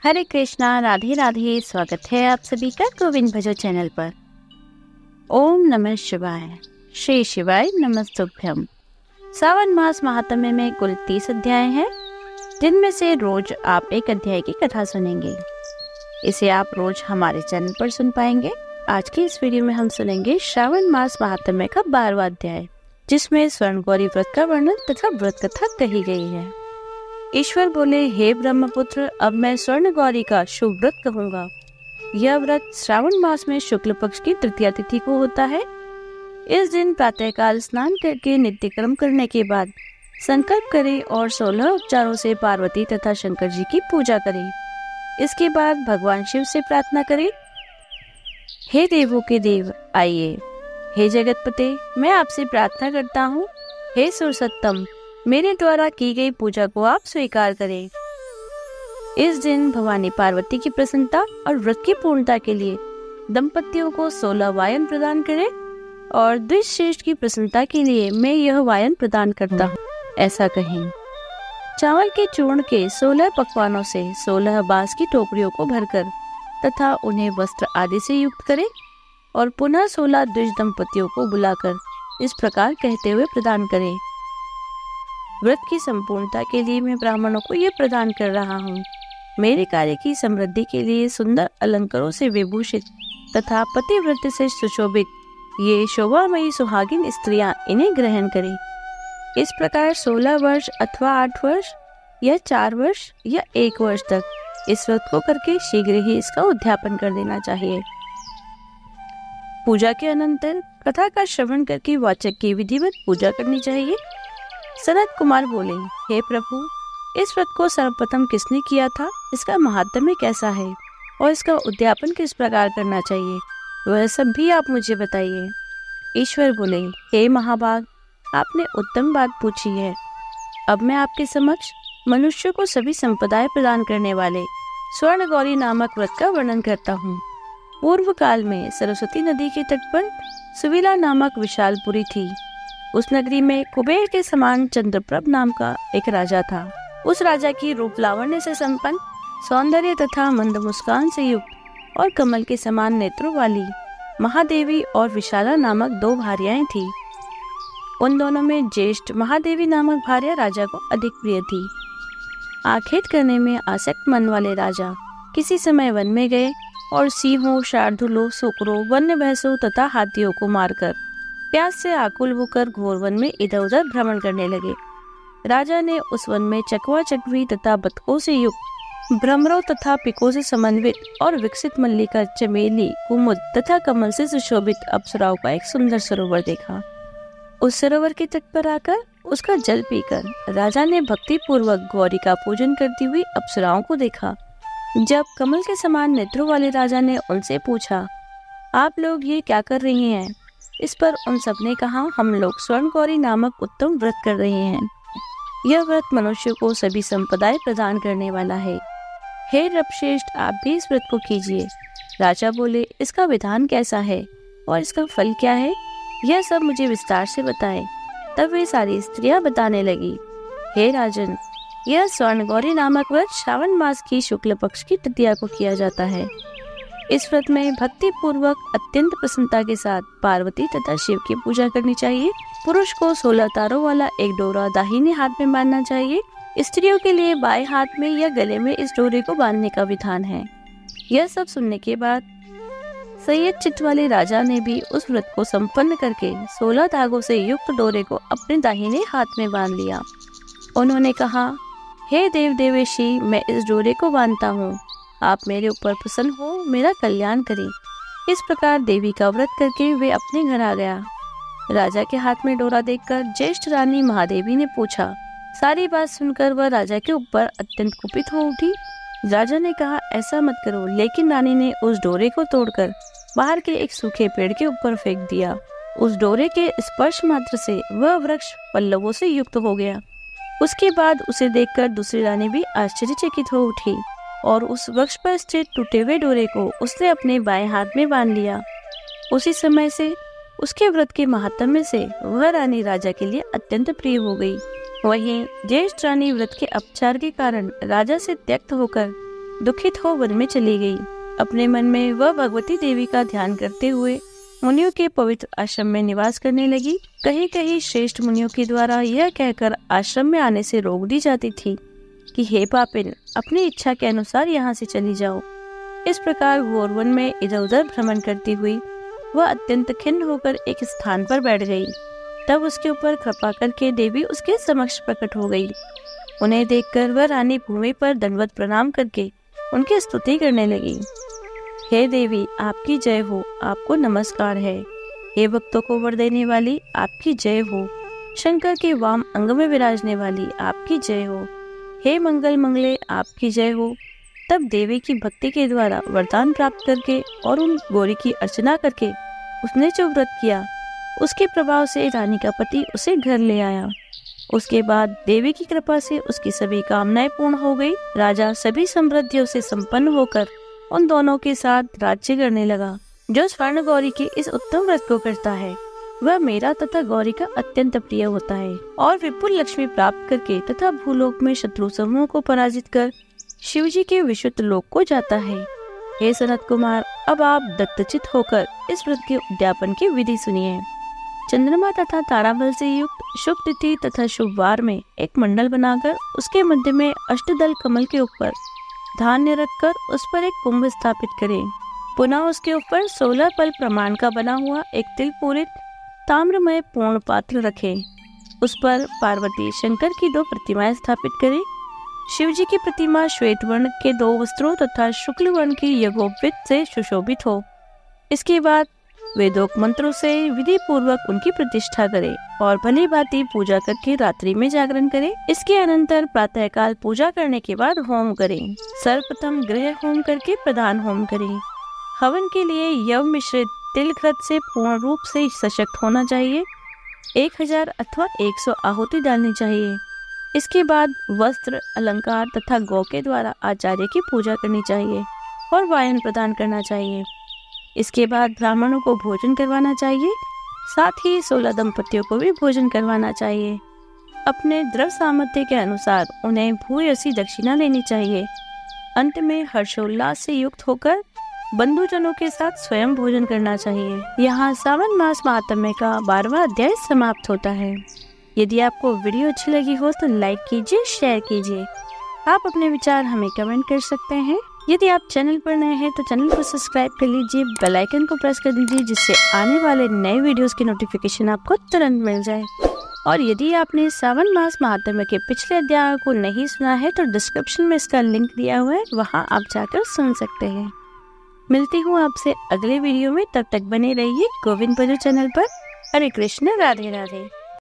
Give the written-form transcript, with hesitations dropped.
हरे कृष्णा, राधे राधे। स्वागत है आप सभी का गोविंद भजो चैनल पर। ओम नमः शिवाय। श्री शिवाय नमस्तुभ्यम। सावन मास महात्म्य में कुल 30 अध्याय हैं, जिनमें से रोज आप एक अध्याय की कथा सुनेंगे। इसे आप रोज हमारे चैनल पर सुन पाएंगे। आज की इस वीडियो में हम सुनेंगे श्रावण मास महात्म्य का 12वां अध्याय, जिसमें स्वर्ण गौरी व्रत का वर्णन तथा व्रत कथा कही गई है। ईश्वर बोले, हे ब्रह्मपुत्र, अब मैं स्वर्ण गौरी का शुभ व्रत कहूँगा। यह व्रत श्रावण मास में शुक्ल पक्ष की तृतीया तिथि को होता है। इस दिन प्रातःकाल स्नान करके नित्य कर्म करने के बाद संकल्प करें और 16 उपचारों से पार्वती तथा शंकर जी की पूजा करें। इसके बाद भगवान शिव से प्रार्थना करें, हे देवों के देव आइए। हे जगतपते, मैं आपसे प्रार्थना करता हूँ, हे सुरसत्तम, मेरे द्वारा की गई पूजा को आप स्वीकार करें। इस दिन भवानी पार्वती की प्रसन्नता और व्रत की पूर्णता के लिए दंपतियों को 16 वायन प्रदान करें और द्विश्रेष्ठ की प्रसन्नता के लिए मैं यह वायन प्रदान करता हूँ, ऐसा कहें। चावल के चूर्ण के 16 पकवानों से 16 बांस की टोकरियों को भरकर तथा उन्हें वस्त्र आदि से युक्त करें और पुनः 16 द्विज दंपतियों को बुलाकर इस प्रकार कहते हुए प्रदान करें, व्रत की संपूर्णता के लिए मैं ब्राह्मणों को ये प्रदान कर रहा हूँ। मेरे कार्य की समृद्धि के लिए सुंदर अलंकारों से विभूषित तथा पतिव्रत से सुशोभित ये शोभामयी सुहागिन स्त्रियां इन्हें ग्रहण करें। इस प्रकार 16 वर्ष अथवा 8 वर्ष या 4 वर्ष या 1 वर्ष तक इस व्रत को करके शीघ्र ही इसका उद्यापन कर देना चाहिए। पूजा के अनंतर कथा का श्रवण करके वाचक की विधिवत पूजा करनी चाहिए। सनत कुमार बोले, हे प्रभु, इस व्रत को सर्वप्रथम किसने किया था, इसका महात्म्य कैसा है और इसका उद्यापन किस प्रकार करना चाहिए, वह सब भी आप मुझे बताइए। ईश्वर बोले, हे महाभाग, आपने उत्तम बात पूछी है। अब मैं आपके समक्ष मनुष्य को सभी संपदाएं प्रदान करने वाले स्वर्ण गौरी नामक व्रत का वर्णन करता हूँ। पूर्व काल में सरस्वती नदी के तट पर सुविला नामक विशालपुरी थी। उस नगरी में कुबेर के समान चंद्रप्रभ नाम का एक राजा था। उस राजा की रूप लावण्य से संपन्न, सौंदर्य तथा मंद मुस्कान से युक्त और कमल के समान नेत्रों वाली महादेवी और विशाला नामक 2 भार्याएं थी। उन दोनों में ज्येष्ठ महादेवी नामक भार्या राजा को अधिक प्रिय थी। आखेट करने में आसक्त मन वाले राजा किसी समय वन में गए और सिंहों, शार्दूलों, सुकरों, वन्य भैंसों तथा हाथियों को मारकर प्यास से आकुल होकर घोर वन में इधर उधर भ्रमण करने लगे। राजा ने उस वन में चकवा चकवी तथा बतखों से युक्त, भ्रमरों तथा पिकों से समन्वित और विकसित मल्लिका, चमेली, कुमुद तथा कमल से सुशोभित अप्सराओं का एक सुंदर सरोवर देखा। उस सरोवर के तट पर आकर उसका जल पीकर राजा ने भक्ति पूर्वक गौरी का पूजन करती हुई अप्सराओं को देखा। जब कमल के समान नेत्रों वाले राजा ने उनसे पूछा, आप लोग ये क्या कर रहे हैं? इस पर उन सब ने कहा, हम लोग स्वर्ण गौरी नामक उत्तम व्रत कर रहे हैं। यह व्रत मनुष्य को सभी संपदाएं प्रदान करने वाला है। हे नृपश्रेष्ठ, आप भी इस व्रत को कीजिए। राजा बोले, इसका विधान कैसा है और इसका फल क्या है, यह सब मुझे विस्तार से बताएं। तब वे सारी स्त्रियां बताने लगी, हे राजन, यह स्वर्ण गौरी नामक व्रत श्रावण मास की शुक्ल पक्ष की तृतीया को किया जाता है। इस व्रत में भक्ति पूर्वक अत्यंत प्रसन्नता के साथ पार्वती तथा शिव की पूजा करनी चाहिए। पुरुष को 16 तारों वाला एक डोरा दाहिने हाथ में बांधना चाहिए। स्त्रियों के लिए बाएं हाथ में या गले में इस डोरे को बांधने का विधान है। यह सब सुनने के बाद संयत चित्त वाले राजा ने भी उस व्रत को संपन्न करके 16 धागों से युक्त डोरे को अपने दाहिने हाथ में बांध लिया। उन्होंने कहा, हे देव देवेशी, मैं इस डोरे को बांधता हूँ, आप मेरे ऊपर प्रसन्न हो, मेरा कल्याण करें। इस प्रकार देवी का व्रत करके वे अपने घर आ गया। राजा के हाथ में डोरा देखकर ज्येष्ठ रानी महादेवी ने पूछा। सारी बात सुनकर वह राजा के ऊपर अत्यंत कुपित हो उठी। राजा ने कहा, ऐसा मत करो, लेकिन रानी ने उस डोरे को तोड़कर बाहर के एक सूखे पेड़ के ऊपर फेंक दिया। उस डोरे के स्पर्श मात्र से वह वृक्ष पल्लवों से युक्त हो गया। उसके बाद उसे देखकर दूसरी रानी भी आश्चर्यचकित हो उठी और उस वृक्ष पर स्थित टूटे हुए डोरे को उसने अपने बाएं हाथ में बांध लिया। उसी समय से उसके व्रत के महात्म्य से वह रानी राजा के लिए अत्यंत प्रिय हो गई। वहीं ज्येष्ठ रानी व्रत के अपचार के कारण राजा से त्यक्त होकर दुखित हो वन में चली गई। अपने मन में वह भगवती देवी का ध्यान करते हुए मुनियों के पवित्र आश्रम में निवास करने लगी। कहीं कहीं श्रेष्ठ मुनियों के द्वारा यह कहकर आश्रम में आने से रोक दी जाती थी कि हे पापिन, अपनी इच्छा के अनुसार यहाँ से चली जाओ। इस प्रकार घोर वन में इधर उधर भ्रमण करती हुई वह अत्यंत खिन्न होकर एक स्थान पर बैठ गई। तब उसके ऊपर कृपा करके देवी उसके समक्ष प्रकट हो गई। उन्हें देखकर वह रानी भूमि पर दंडवत प्रणाम करके उनकी स्तुति करने लगी। हे देवी, आपकी जय हो, आपको नमस्कार है। हे भक्तों को वर देने वाली, आपकी जय हो। शंकर के वाम अंग में विराजने वाली, आपकी जय हो। हे मंगल मंगले, आपकी जय हो। तब देवी की भक्ति के द्वारा वरदान प्राप्त करके और उन गौरी की अर्चना करके उसने जो व्रत किया, उसके प्रभाव से रानी का पति उसे घर ले आया। उसके बाद देवी की कृपा से उसकी सभी कामनाएं पूर्ण हो गई। राजा सभी समृद्धियों से संपन्न होकर उन दोनों के साथ राज्य करने लगा। जो स्वर्ण गौरी के इस उत्तम व्रत को करता है वह मेरा तथा गौरी का अत्यंत प्रिय होता है और विपुल लक्ष्मी प्राप्त करके तथा भूलोक में शत्रु समूह को पराजित कर शिव जी के विशुद्ध लोक को जाता है। हे सनत कुमार, अब आप दत्तचित होकर इस व्रत के उद्यापन की विधि सुनिए। चंद्रमा तथा ताराबल से युक्त शुभ तिथि तथा शुभ वार में एक मंडल बनाकर उसके मध्य में अष्टदल कमल के ऊपर धान्य रखकर उस पर एक कुंभ स्थापित करें। पुनः उसके ऊपर 16 पल प्रमाण का बना हुआ एक तिल पूरित ताम्रमय पूर्ण पात्र रखें। उस पर पार्वती शंकर की 2 प्रतिमाएं स्थापित करें। शिव जी की प्रतिमा श्वेत वर्ण के 2 वस्त्रों तथा शुक्ल वर्ण की यज्ञोपवीत से सुशोभित हो। इसके बाद वेदोक्त मंत्रों से विधि पूर्वक उनकी प्रतिष्ठा करें और भली भांति पूजा करके रात्रि में जागरण करें। इसके अनंतर प्रातःकाल पूजा करने के बाद होम करें। सर्वप्रथम गृह होम करके प्रधान होम करें। हवन के लिए यव मिश्रित तिल घृत से पूर्ण रूप से सशक्त होना चाहिए। 1000 अथवा 100 आहुति डालनी चाहिए। इसके बाद वस्त्र, अलंकार तथा गौ के द्वारा आचार्य की पूजा करनी चाहिए और वायन प्रदान करना चाहिए। इसके बाद ब्राह्मणों को भोजन करवाना चाहिए। साथ ही 16 दंपतियों को भी भोजन करवाना चाहिए। अपने द्रव्य सामर्थ्य के अनुसार उन्हें भूयसी दक्षिणा लेनी चाहिए। अंत में हर्षोल्लास से युक्त होकर बंधुजनों के साथ स्वयं भोजन करना चाहिए। यहाँ सावन मास महात्म्य का 12वां अध्याय समाप्त होता है। यदि आपको वीडियो अच्छी लगी हो तो लाइक कीजिए, शेयर कीजिए। आप अपने विचार हमें कमेंट कर सकते हैं। यदि आप चैनल पर नए हैं तो चैनल को सब्सक्राइब कर लीजिए, बेल आइकन को प्रेस कर दीजिए जिससे आने वाले नए वीडियोस की नोटिफिकेशन आपको तुरंत मिल जाए। और यदि आपने सावन मास महात्म्य के पिछले अध्याय को नहीं सुना है तो डिस्क्रिप्शन में इसका लिंक दिया हुआ है, वहां आप जाकर सुन सकते हैं। मिलती हूँ आपसे अगले वीडियो में, तब तक बने रहिए गोविंद भजो चैनल पर। हरे कृष्ण, राधे राधे।